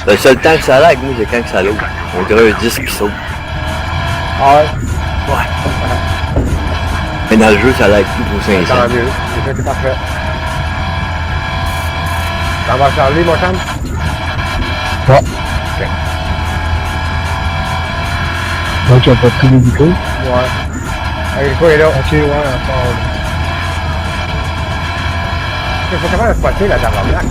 Le seul temps que ça lag, moi, c'est quand ça l'ouvre. On dirait un disque qui saute. Ah ouais? Ouais. Mais dans le jeu, ça lag plus pour 500. Tant mieux. C'est parfait. T'en vas Charlie, mon chum? Ouais. Ok. Donc, tu n'as pas pris les micros? Ouais. Agrico est là. Ok, ouais, encore. Il faut quand même spotter la tabarnak.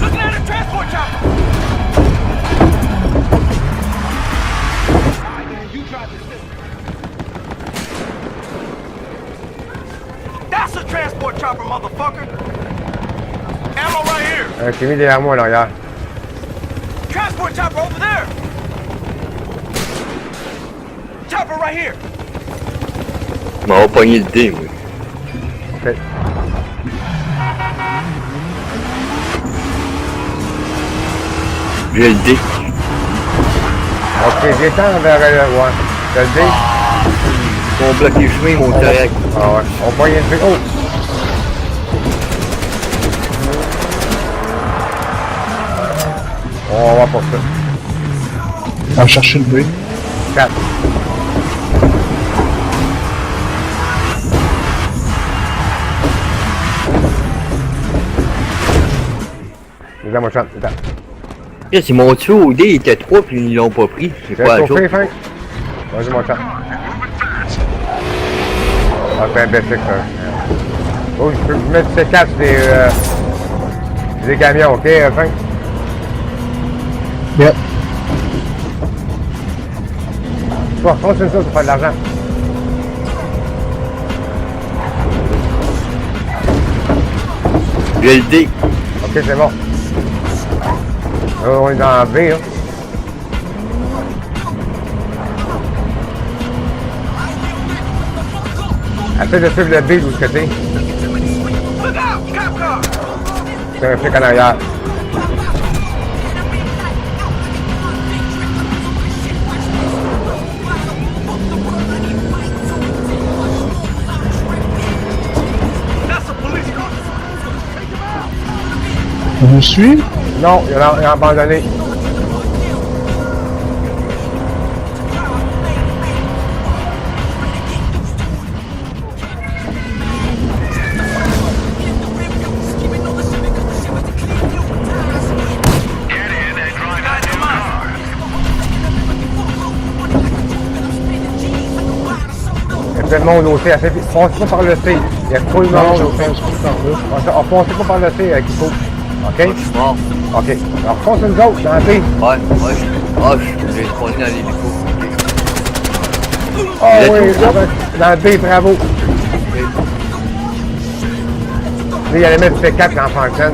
That's a transport chopper, motherfucker! Ammo right here! J'ai mis derrière moi, là, regarde. Transport chopper over there! Chopper right here! Je m'en vais pogner le dé, moi. Ok. J'ai le dé. Ok, descends vers le... Ouais. T'as le dé? On bloque les chemins, mon correct. Ah ouais. On pogne une truc. Oh! On va voir pour ça. On va chercher le bruit. 4. Viens, mon chat, viens. Chris, ils m'ont tué au dé, il était 3 puis ils l'ont pas pris. C'est quoi la Reste au chose? fin. Vas-y, mon chat. Ah, c'est un basic, ça. Oh, je peux mettre ces casques des camions, ok, fin? Yep. Bon, continue ça, pour faire de l'argent. J'ai le dé. Ok, c'est bon. On est dans V, hein. Essaye de suivre le B de l'autre côté. Look out! Cop car! C'est un flic en arrière. That's a police car! On nous suit? Non, il a abandonné. Il y a plein de monde au C. Foncez pas par le C. Il y a trop de Non, monde je au C. pense pas par là. On foncez pas par le C qu'il faut. OK? Bon. OK. Alors, fonce nous autres dans le C. Ouais. J'ai spawné dans l'hélico. Ah oui, dans le B, bravo. Là, il allait mettre C4 en fonction.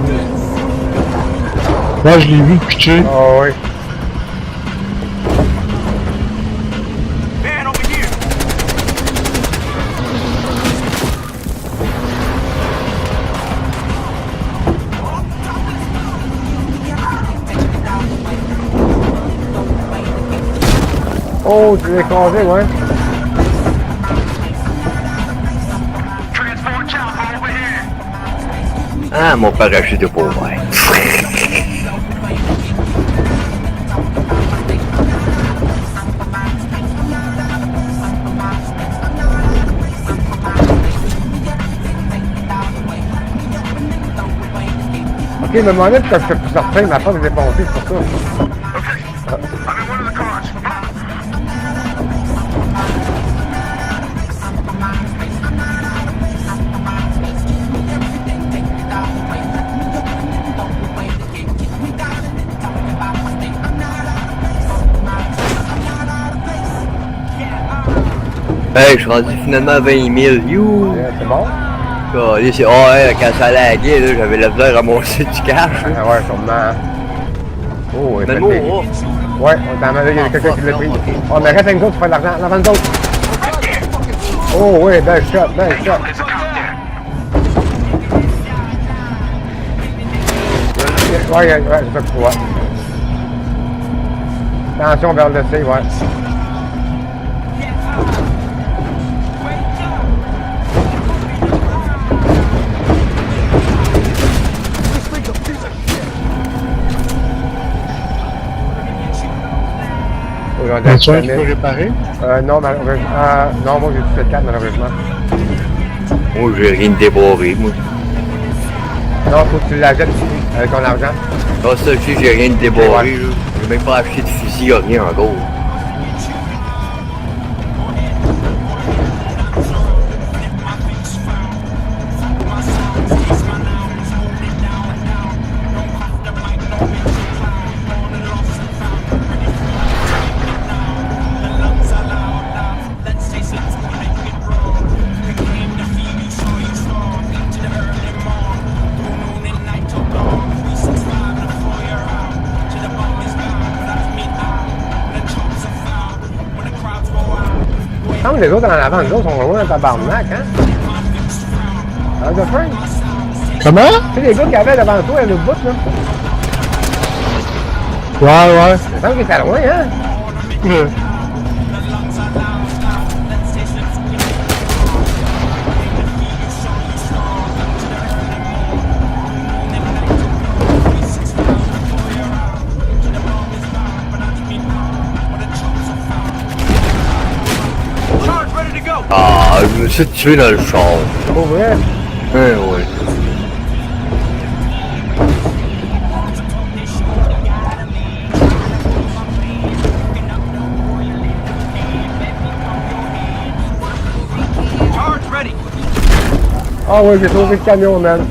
Là, je l'ai vu pitcher. Ah oui. Man, over here! Oh, tu l'as écrasé, ouais. Transport chopper over here! Ah, mon parachute est pas ouvert. OK, me demandais pourquoi je peux plus sortir, ma porte est défoncée, c'est pour ça. Okay. I'm in one of the cars. Hey, je suis rendu finalement à 20 000. You! C'est bon? Allez, c'est... Ah, ouais, quand ça laguait, là, j'avais la misère à ramasser du cash. Ah ouais, sûrement. Oh, Mais moi, oh. Ouais, on t'en a, il y a quelqu'un qui l'a pris. Oh, mais reste avec nous autres, tu fais de l'argent. L'avant nous autres. Oh, oui, belle shot, belle shot. There's a cop there. Ouais, c'est ça que tu vois. Attention vers le C, ouais. besoin T'as-tu un d'aide. qui peut réparer? Non, malheureusement. Non, moi j'ai tout fait 4 malheureusement. Moi, j'ai rien débarré, moi. Non, faut que tu l'achètes avec ton argent. Ah, ça, je sais, j'ai rien débarré, là. J'ai même pas acheté de fusil, rien encore. Non, mais les autres en avant, les autres sont loin dans tabarnak, hein? Hein, de fin? Comment? Tu sais, les gars qui avaient devant toi, à l'autre bout, là. Ouais. Il me semble qu'ils étaient loin, hein? Charge ready to go. Ah, je me suis tué dans le char. C'est pas vrai? Ouais. Charge ready. Ah ouais, j'ai sauvé le camion, man.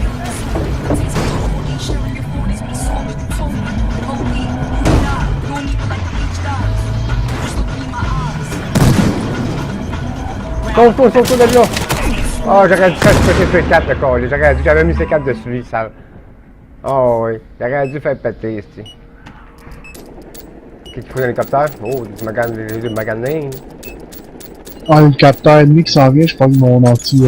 Sauve-toi de là! Ah, j'aurais dû faire péter C4, le câlin. J'avais mis C4 dessus, lui, sale. Oh oui, j'aurais dû faire péter, ici. Qu'est-ce qu'il faut l'hélicoptère? Oh, des maganins. Ah, le capteur ennemi qui s'en vient, je prends mon anti...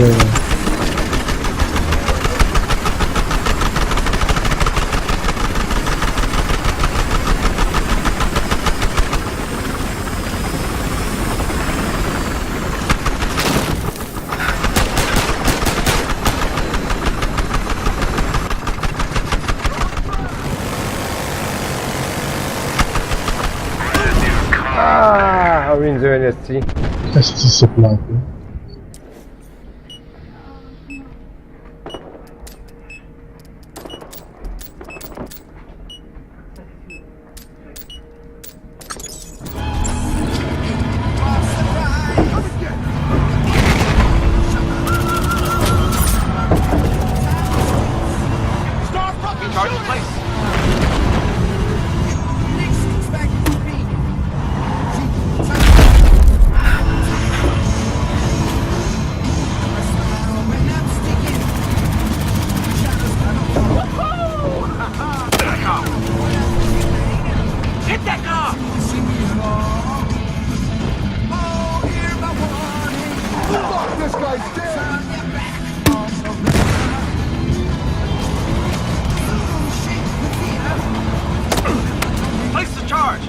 Ah oui, nous avons un esti. Qu'est-ce qui s'est planté? Charge in place. Hit that car! This guy's dead! Place the charge!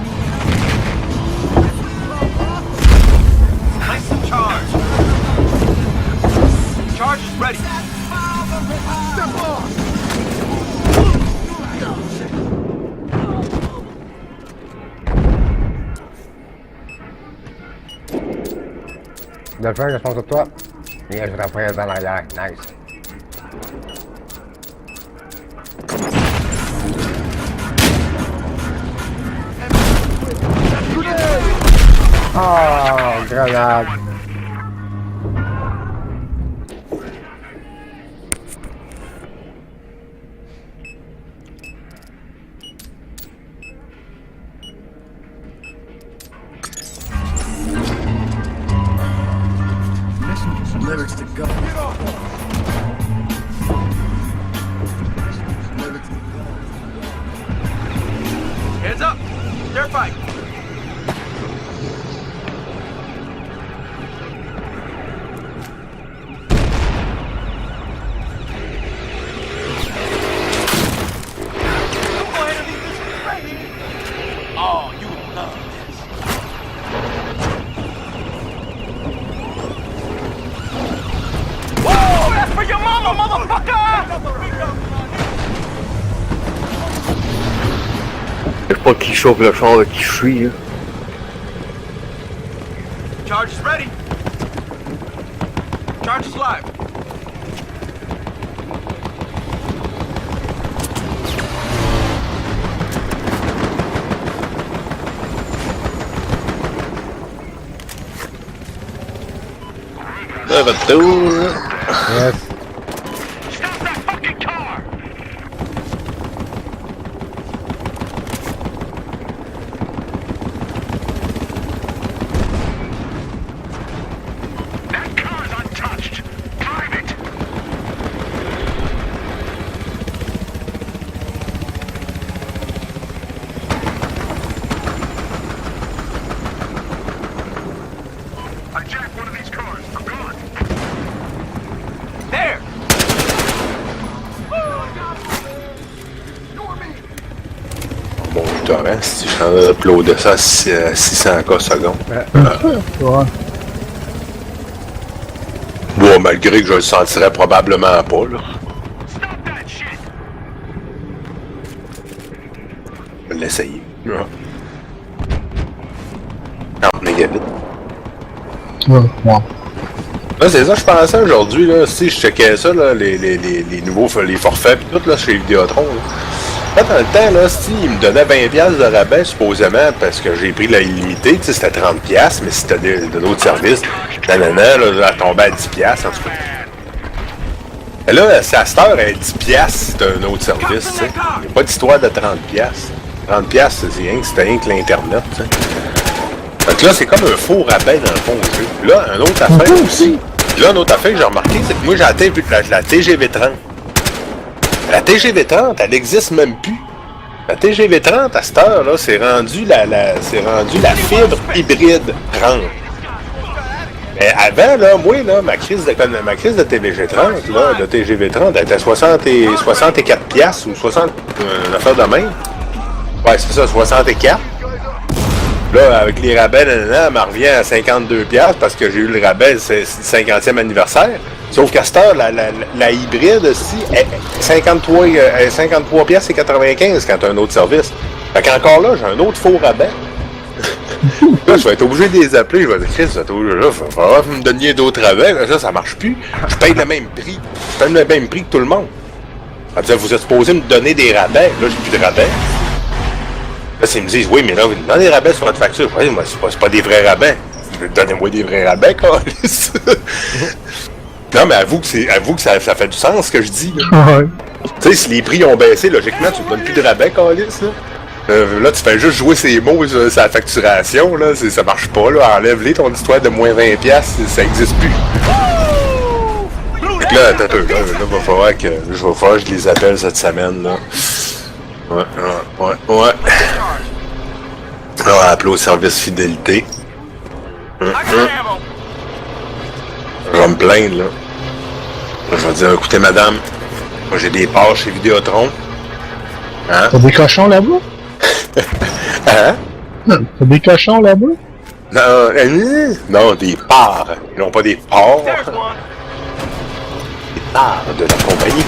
Place the charge! Charge is ready. Step on! Delphin, je pense à toi. Et je représente en arrière. Nice. Oh, grenade. Lyrics to go. Get off! Lyrics to go. Hands up! They're fighting. Oh, you love this. Whoa! That's for your mama, motherfucker! Je sais pas qui chauffe le char avec qui je suis, là. Charge is ready. Charge is live. Retour. Yes. Stop that fucking car! That car's untouched. Drive it. I jacked one of these cars. I'm gone. There! Bon, je t'en reste. Si je suis en train d'uploader ça à 600K secondes. Ouais. Bon, malgré que je le sentirais probablement pas, là. Stop that shit! Je vais l'essayer. Ouais. Non, mégabit. Ouais. Là, c'est ça que je pensais aujourd'hui, là. Si je checkais ça, là, les nouveaux les forfaits pis tout, là, chez Vidéotron, là. Là, dans le temps, là, si il me donnait 20$ de rabais, supposément, parce que j'ai pris la illimitée, tu sais, c'était 30$, mais si t'as de d'autres services, nanana, là, elle tombait à 10$, en tout cas. Et là, si à cette heure, elle est 10$, si t'as un autre service, tu sais. Il n'y a pas d'histoire de 30$. 30$, c'est rien que l'Internet, tu sais. Donc là, c'est comme un faux rabais dans le fond du jeu. Là, un autre affaire aussi. Là, une autre affaire que j'ai remarqué, c'est que moi, j'ai atteint la TGV 30. La TGV 30, elle n'existe même plus. La TGV 30, à cette heure, là, c'est rendu la fibre hybride 30. Mais avant, là, moi, là, ma crise de TGV 30, là, de TGV 30, elle était 64$ ou 60, une affaire de même. Ouais, c'est ça, 64. Là, avec les rabais, elle m'en revient à 52$ parce que j'ai eu le rabais, c'est le 50e anniversaire. Sauf qu'à cette heure, la hybride aussi, est 53$ et 95$ quand tu as un autre service. Fait qu'encore là, j'ai un autre faux rabais. Là, je vais être obligé de les appeler. Je vais dire, Chris, il va falloir me donner d'autres rabais. Là, ça marche plus. Je paye le même prix. Je paye le même prix que tout le monde. Ça veut dire, vous êtes supposé me donner des rabais. Là, j'ai plus de rabais. Là, ils me disent, oui, mais là, vous donnez des rabais sur votre facture. Oui, mais c'est pas des vrais rabais. Donnez-moi des vrais rabais, câlisse. Non, mais avoue que ça fait du sens, ce que je dis, là. Ouais. Tu sais, si les prix ont baissé, logiquement, tu ne donnes plus de rabais, câlisse, là. Là, tu fais juste jouer ces mots sur la facturation, là. Ça marche pas, là. Enlève-les, ton histoire de moins 20$, ça existe plus. Fait que là, attends un peu, là, va falloir que je les appelle cette semaine, là. Ouais. Là, on va appeler au service fidélité. I got ammo. Je vais me plaindre, là. Je vais dire, écoutez, madame, moi j'ai des parts chez Vidéotron. Hein? T'as des cochons là-bas? Hein? T'as des cochons là-bas? Non, des parts. Ils n'ont pas des parts. There's one. Des parts de la compagnie.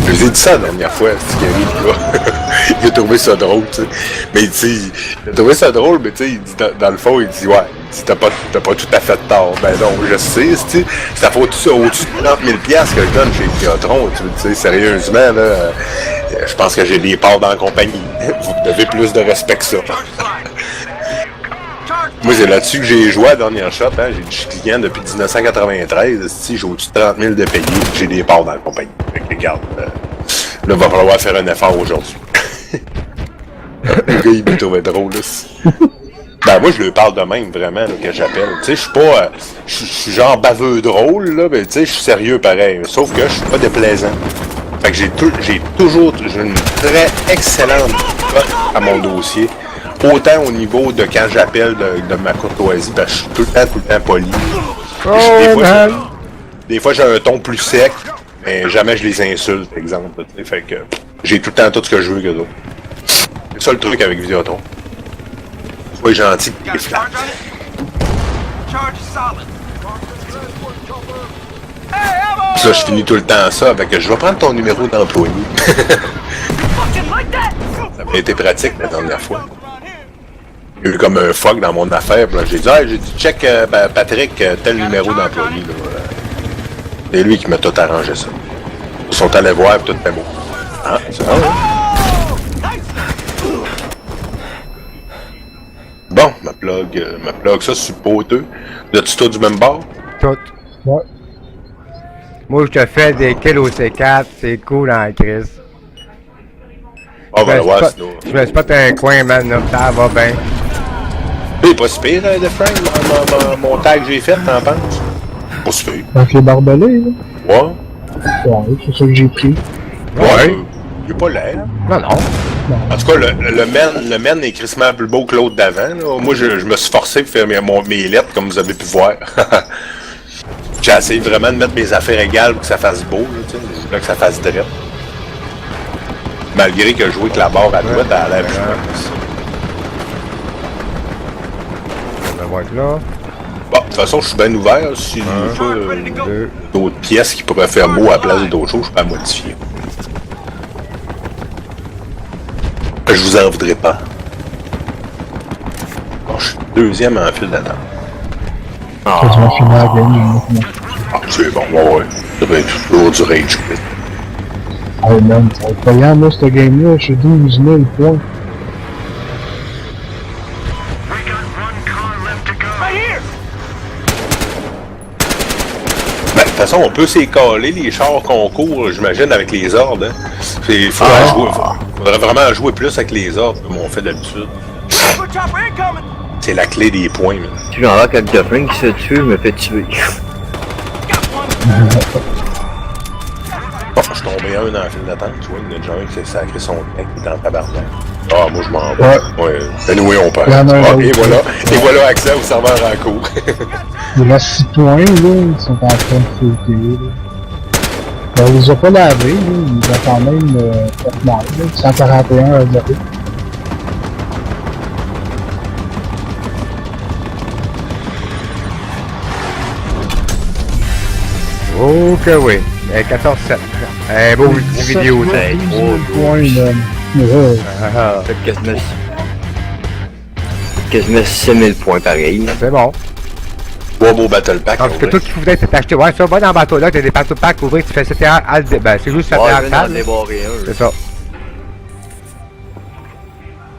Je vous ai dit ça la dernière fois, c'est Gary, là. Il a trouvé ça drôle, tu sais. Mais tu sais, il a trouvé ça drôle, mais tu sais, il dit, dans le fond, il dit, ouais, il dit, t'as pas tout à fait tort. Ben non, je sais, tu sais, ça fait au-dessus de 30 000$ que je donne chez Vidéotron, tu sais, sérieusement, là, je pense que j'ai des parts dans la compagnie. Vous devez plus de respect que ça. Moi, c'est là-dessus que j'ai joué à la dernière shot, hein. Je suis client depuis 1993. Si j'ai au-dessus de 30 000 de payer, j'ai des parts dans la compagnie. Fait que regarde, là, il va falloir faire un effort aujourd'hui. Le gars, il me trouvait drôle, là. Ben, moi, je lui parle de même, vraiment, là, que j'appelle. Tu sais, je suis pas... je suis genre baveux drôle, là, mais tu sais, je suis sérieux pareil. Sauf que je suis pas déplaisant. Fait que j'ai une très excellente cote à mon dossier. Autant au niveau de quand j'appelle de ma courtoisie, parce que je suis tout le temps poli. Des fois, j'ai un ton plus sec, mais jamais je les insulte, par exemple. T'sais, fait que j'ai tout le temps tout ce que je veux que d'autres. C'est ça le truc avec Vidéotron. Sois gentil et flat. Charge is solid. Hey, ammo! Ça, je finis tout le temps ça avec je vais prendre ton numéro d'employé. Fucking like that! Ça a été pratique la dernière fois. Il y a eu comme un fuck dans mon affaire. Puis là, j'ai dit, j'ai dit, check Patrick, tel numéro d'employé. Là. C'est lui qui m'a tout arrangé ça. Ils sont allés voir, puis tout était beau. Ah, c'est vrai. Bon, ma plug ça sur poteux. L'as-tu tout du même bord? Tout. Ouais. Moi, je te fais des kills au C4, c'est cool en crise. Ah, ben ouais, sinon. Je me spot un coin, man, là, ça va bien. Il est pas si pire, de Frank, mon tag que j'ai fait, t'en penses? Pas si pire. Avec les barbelés, là. Ouais. Ouais, c'est ça que j'ai pris. Ouais. Il est pas laid. Non, non. En tout cas, le men est crissement plus beau que l'autre d'avant. Là. Moi, je me suis forcé pour faire mes lettres, comme vous avez pu voir. J'ai essayé vraiment de mettre mes affaires égales pour que ça fasse beau, là, tu sais. Je voulais que ça fasse drette. Malgré que je jouais avec la barre à droite, elle a l'air plus mince. On va voir là. Bon, de toute façon, je suis bien ouvert. Si d'autres pièces qui pourraient faire beau à la place d'autres choses, je peux la modifier. Je vous en voudrais pas. Bon, je suis deuxième en file d'attente. Tu vas finir la game, Ah, c'est bon, ouais. Ça va être toujours du rage quit. Ah, man, c'est incroyable, là, cette game-là. Je suis 12 000 points. Ben, de toute façon, on peut s'écaler les chars concours, j'imagine, avec les ordres. Hein. Faudrait vraiment jouer plus avec les ordres, comme on fait d'habitude. C'est la clé des points, man. Tu j'en vois quelqu'un qui se tue, me fait tuer. Bon, je suis tombé un dans la file d'attente, tu vois, il y en a déjà un qui s'est sacré son mec qui est en tabarnak. Ah, moi je m'en vais. Ouais. Anyway, on perd. Il y en a un Ah, autre. et voilà accès au serveur en cours. Il reste 6 points, là. Ils sont en train de flotter, là. Ben, on les a pas lavés, là. Ils ont quand même fait mal, là. 141 à 0. Oh que oui. 14-7. Un beau vidéo, ça. 12 000 points, man. Ouais. Fait quasiment 6000 points pareil. C'est bon. Trois beaux battle pack. Parce que tout ce qu'il faudrait, c'est t'acheter. Ouais, ça va dans le bateau là, t'as des battle packs ouverts, tu fais ça, ben, c'est juste ça Ouais, fait je viens d'en table. débarrer un. C'est ça.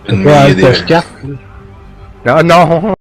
Une Pas millier Alt F4. Non, non.